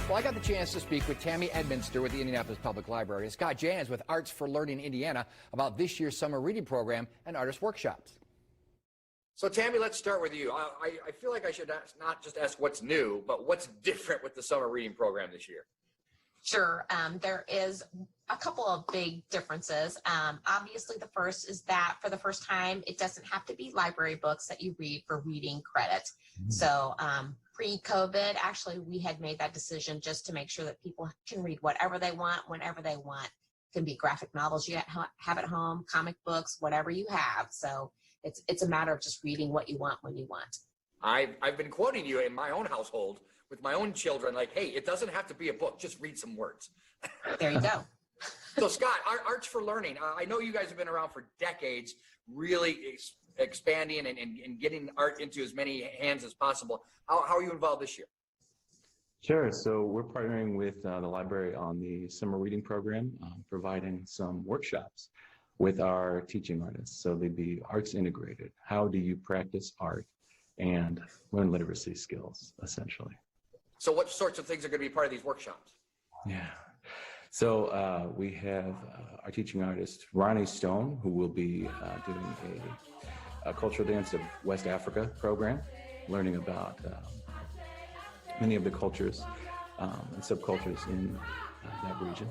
Well, I got the chance to speak with Tammy Edminster with the Indianapolis Public Library and Scott Jans with Arts for Learning Indiana about this year's summer reading program and artist workshops. So, Tammy, let's start with you. I feel like I should not just ask what's new, but what's different with the summer reading program this year? Sure. There is a couple of big differences. Obviously, the first is that for the first time, it doesn't have to be library books that you read for reading credit. So pre-COVID, actually, we had made that decision just to make sure that people can read whatever they want, whenever they want. It can be graphic novels you have at home, comic books, whatever you have. So it's a matter of just reading what you want when you want. I've been quoting you in my own household with my own children, like, hey, it doesn't have to be a book, just read some words. There you go. So, Scott, Arts for Learning, I know you guys have been around for decades, really expanding and getting art into as many hands as possible. How are you involved this year? Sure. So we're partnering with the library on the summer reading program, providing some workshops with our teaching artists. So they'd be arts integrated. How do you practice art and learn literacy skills, essentially? So what sorts of things are going to be part of these workshops? Yeah. So we have our teaching artist, Ronnie Stone, who will be doing a cultural dance of West Africa program, learning about many of the cultures and subcultures in that region.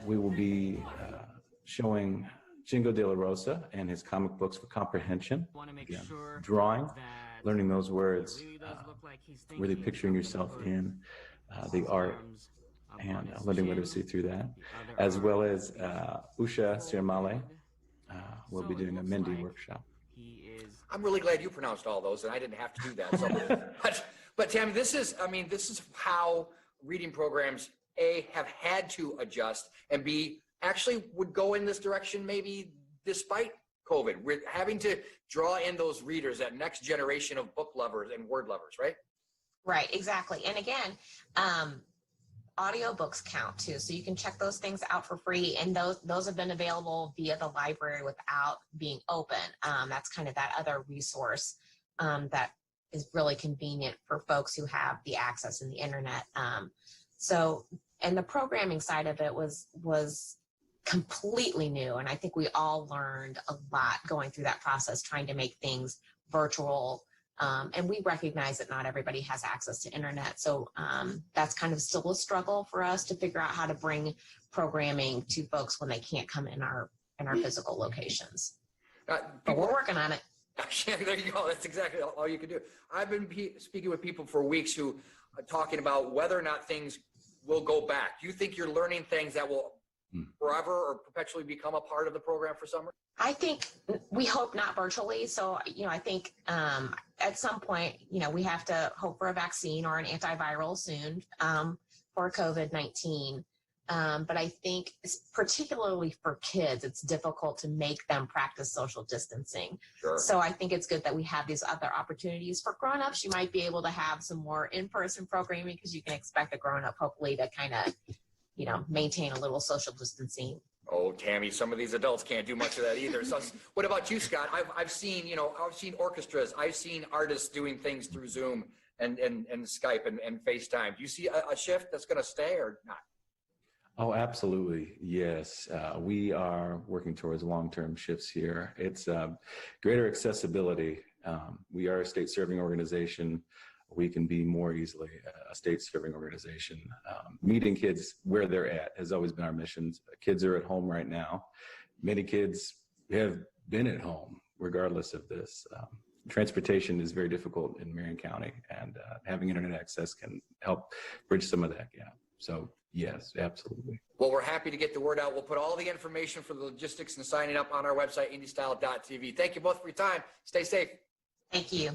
We will be showing Jingo de la Rosa and his comic books for comprehension. Again, drawing, learning those words, really picturing yourself in the art and learning literacy through that, as well as Usha Sirmale will be doing a Mendi workshop. I'm really glad you pronounced all those, and I didn't have to do that. So, but Tammy, this is how reading programs, A, have had to adjust, and B, actually would go in this direction maybe despite COVID. We're having to draw in those readers, that next generation of book lovers and word lovers, right? Right, exactly. And again, audiobooks count too. So you can check those things out for free. And those have been available via the library without being open. That's kind of that other resource that is really convenient for folks who have the access in the internet. And the programming side of it was completely new. And I think we all learned a lot going through that process, trying to make things virtual. And we recognize that not everybody has access to internet. So that's kind of still a struggle for us to figure out how to bring programming to folks when they can't come in our physical locations. But we're working on it. There you go. That's exactly all you can do. I've been speaking with people for weeks who are talking about whether or not things will go back. Do you think you're learning things that will forever or perpetually become a part of the program for summer? I think we hope not virtually. So, I think at some point, we have to hope for a vaccine or an antiviral soon for COVID-19. But I think particularly for kids, it's difficult to make them practice social distancing. Sure. So I think it's good that we have these other opportunities. For grown-ups, you might be able to have some more in-person programming because you can expect a grown-up hopefully to kind of, maintain a little social distancing. Oh, Tammy, some of these adults can't do much of that either. So what about you, Scott? I've seen orchestras, I've seen artists doing things through Zoom and Skype and FaceTime. Do you see a shift that's going to stay or not? Oh, absolutely. Yes. We are working towards long-term shifts here. It's greater accessibility. We are a state serving organization. We can be more easily a state serving organization. Meeting kids where they're at has always been our mission. Kids are at home right now. Many kids have been at home regardless of this. Transportation is very difficult in Marion County, and having internet access can help bridge some of that gap. So yes, absolutely. Well, we're happy to get the word out. We'll put all the information for the logistics and signing up on our website, indystyle.tv. Thank you both for your time. Stay safe. Thank you.